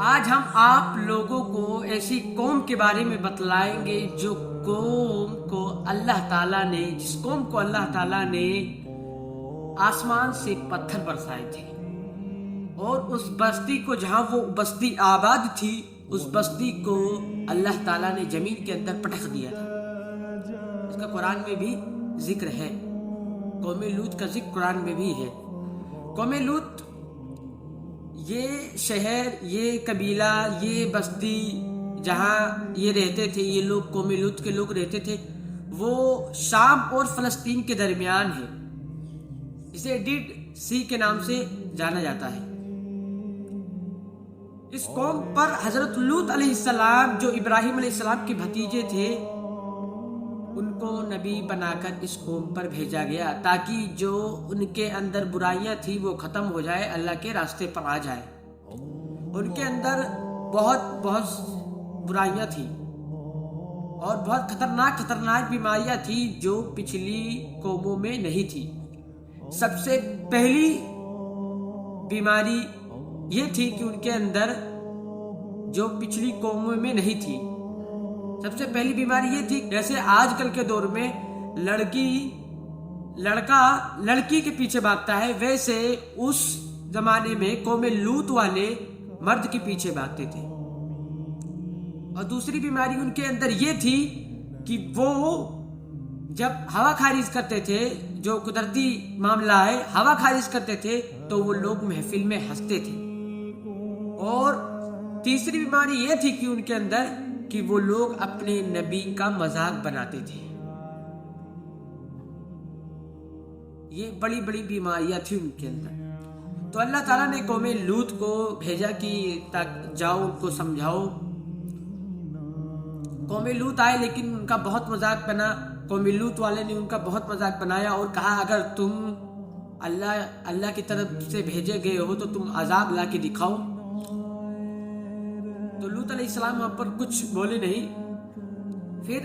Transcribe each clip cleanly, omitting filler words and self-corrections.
آج ہم آپ لوگوں کو ایسی قوم کے بارے میں بتلائیں گے جس قوم کو اللہ تعالیٰ نے آسمان سے پتھر برسائے تھے، اور اس بستی کو، جہاں وہ بستی آباد تھی، اس بستی کو اللہ تعالیٰ نے زمین کے اندر پٹخ دیا تھا۔ اس کا قرآن میں بھی ذکر ہے، قوم لوط کا ذکر قرآن میں بھی ہے۔ قوم لوط یہ شہر، یہ قبیلہ، یہ بستی جہاں یہ رہتے تھے، یہ لوگ قوم لوط کے لوگ رہتے تھے، وہ شام اور فلسطین کے درمیان ہے۔ اسے ڈیڈ سی کے نام سے جانا جاتا ہے۔ اس قوم پر حضرت لوط علیہ السلام، جو ابراہیم علیہ السلام کے بھتیجے تھے، ان کو نبی بنا کر اس قوم پر بھیجا گیا تاکہ جو ان کے اندر برائیاں تھیں وہ ختم ہو جائے، اللہ کے راستے پر آ جائے۔ ان کے اندر بہت برائیاں تھیں اور بہت خطرناک بیماریاں تھیں جو پچھلی قوموں میں نہیں تھی۔ سب سے پہلی بیماری یہ تھی کہ ان کے اندر، جو پچھلی قوموں میں نہیں تھی، سب سے پہلی بیماری یہ تھی، جیسے آج کل کے دور میں لڑکا لڑکی کے پیچھے بھاگتا ہے، ویسے اس زمانے میں قوم لوط والے مرد کے پیچھے بھاگتے تھے۔ اور دوسری بیماری ان کے اندر یہ تھی کہ وہ جب ہوا خارج کرتے تھے، جو قدرتی معاملہ ہے، ہوا خارج کرتے تھے تو وہ لوگ محفل میں ہنستے تھے۔ اور تیسری بیماری یہ تھی کہ ان کے اندر کہ وہ لوگ اپنے نبی کا مذاق بناتے تھے۔ یہ بڑی بیماریاں تھیں ان کے اندر۔ تو اللہ تعالیٰ نے قوم لوط کو بھیجا کہ جاؤ ان کو سمجھاؤ۔ قوم لوط آئے، لیکن ان کا بہت مذاق بنا۔ قوم لوط والے نے ان کا بہت مذاق بنایا اور کہا، اگر تم اللہ کی طرف سے بھیجے گئے ہو تو تم عذاب لا کے دکھاؤ۔ تو لوط علیہ السلام وہاں پر کچھ بولے نہیں۔ پھر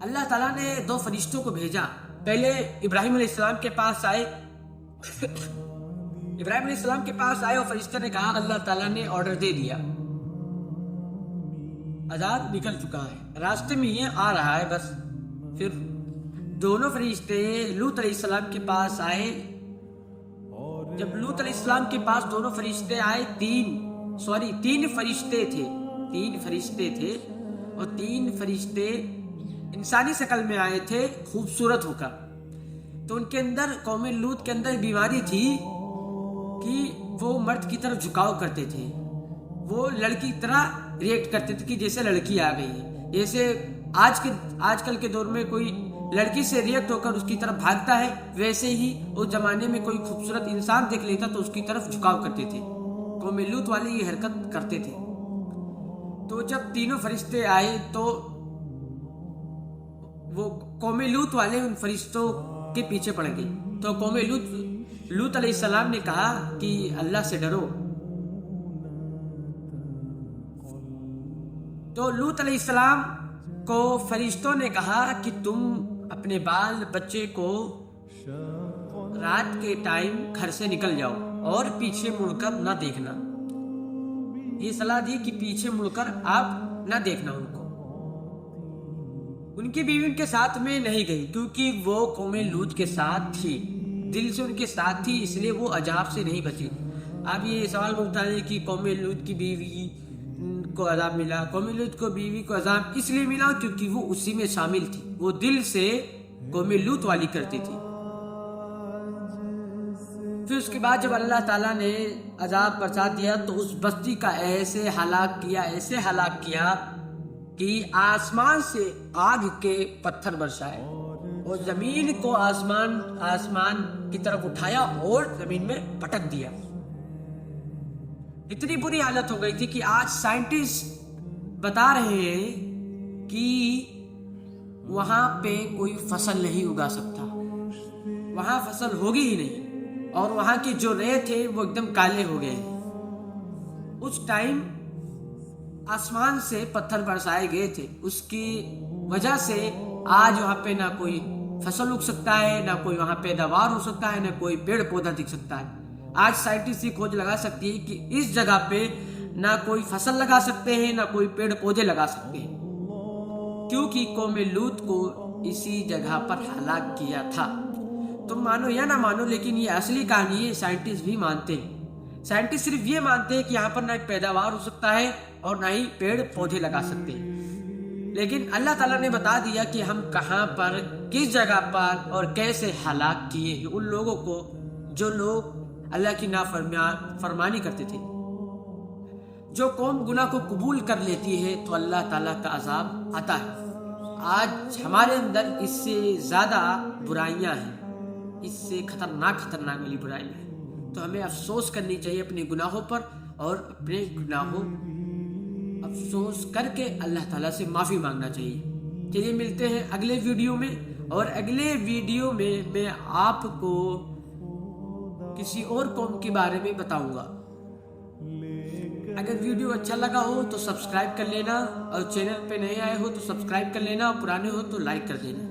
اللہ تعالیٰ نے 2 فرشتوں کو بھیجا۔ پہلے ابراہیم علیہ السلام کے پاس آئے اور فرشتہ نے کہا، اللہ تعالیٰ نے آرڈر دے دیا، عذاب نکل چکا ہے، راستے میں یہ آ رہا ہے بس۔ پھر دونوں فرشتے لوط علیہ السلام کے پاس آئے۔ جب لوط علیہ السلام کے پاس دونوں فرشتے آئے، 3 فرشتے تھے اور 3 فرشتے انسانی شکل میں آئے تھے، خوبصورت ہو کر۔ تو ان کے اندر، قوم لوط کے اندر بیماری تھی کہ وہ مرد کی طرف جھکاؤ کرتے تھے، وہ لڑکی کی طرح ریئیکٹ کرتے تھے کہ جیسے لڑکی آ گئی ہے۔ جیسے آج کل کے دور میں کوئی لڑکی سے ریئیکٹ ہو کر اس کی طرف بھاگتا ہے، ویسے ہی اس زمانے میں کوئی خوبصورت انسان دیکھ لیتا تو اس کی طرف جھکاؤ کرتے تھے۔ قوم لوط والے یہ حرکت کرتے تھے۔ تو جب تینوں فرشتے آئے تو وہ قوم لوط والے ان فرشتوں کے پیچھے پڑ گئے۔ تو قوم لوط علیہ السلام نے کہا کہ اللہ سے ڈرو۔ تو لوط علیہ السلام کو فرشتوں نے کہا کہ تم اپنے بال بچے کو رات کے ٹائم گھر سے نکل جاؤ اور پیچھے مڑ کر نہ دیکھنا۔ یہ صلاح دی کہ پیچھے مڑ کر آپ نہ دیکھنا ان کو۔ ان کی بیوی ان کے ساتھ میں نہیں گئی کیونکہ وہ قوم لوط کے ساتھ تھی، دل سے ان کے ساتھ تھی، اس لیے وہ عذاب سے نہیں بچی۔ اب یہ سوال اٹھتا ہے کہ قوم لوط کی بیوی کو عذاب ملا۔ قوم لوط کو بیوی کو عذاب اس لیے ملا کیونکہ وہ اسی میں شامل تھی، وہ دل سے قوم لوط والی کرتی تھی۔ پھر اس کے بعد جب اللہ تعالیٰ نے عذاب برسا دیا تو اس بستی کا ایسے ہلاک کیا کہ آسمان سے آگ کے پتھر برسائے اور زمین کو آسمان کی طرف اٹھایا اور زمین میں پٹک دیا۔ اتنی بری حالت ہو گئی تھی کہ آج سائنٹسٹ بتا رہے ہیں کہ وہاں پہ کوئی فصل نہیں اگا سکتا، وہاں فصل ہوگی ہی نہیں، اور وہاں کے جو ریت تھے وہ ایک دم کالے ہو گئے ہیں۔ اس ٹائم آسمان سے پتھر برسائے گئے تھے، اس کی وجہ سے آج وہاں پہ نہ کوئی فصل اگ سکتا ہے، نہ کوئی وہاں پیداوار ہو سکتا ہے، نہ کوئی پیڑ پودا دکھ سکتا ہے۔ آج سائنٹسٹ یہ کھوج لگا سکتی ہے کہ اس جگہ پہ نہ کوئی فصل لگا سکتے ہیں، نہ کوئی پیڑ پودے لگا سکتے ہیں، کیونکہ قوم لوط کو اسی جگہ پر ہلاک کیا تھا۔ تم مانو یا نہ مانو، لیکن یہ اصلی کہانی ہے، سائنٹسٹ بھی مانتے ہیں۔ سائنٹسٹ صرف یہ مانتے ہیں کہ یہاں پر نہ پیداوار ہو سکتا ہے اور نہ ہی پیڑ پودے لگا سکتے ہیں، لیکن اللہ تعالیٰ نے بتا دیا کہ ہم کہاں پر، کس جگہ پر اور کیسے ہلاک کیے ہیں ان لوگوں کو جو لوگ اللہ کی نافرمانی کرتے تھے۔ جو قوم گناہ کو قبول کر لیتی ہے تو اللہ تعالیٰ کا عذاب آتا ہے۔ آج ہمارے اندر اس سے زیادہ برائیاں ہیں، اس سے خطرناک والی برائیاں ہیں، تو ہمیں افسوس کرنی چاہیے اپنے گناہوں پر، اور اپنے گناہوں افسوس کر کے اللہ تعالیٰ سے معافی مانگنا چاہیے۔ چلیے ملتے ہیں اگلے ویڈیو میں، اور اگلے ویڈیو میں میں آپ کو کسی اور قوم کے بارے میں بتاؤں گا۔ اگر ویڈیو اچھا لگا ہو تو سبسکرائب کر لینا، اور چینل پہ نئے آئے ہو تو سبسکرائب کر لینا، اور پرانے ہو تو لائک کر دینا۔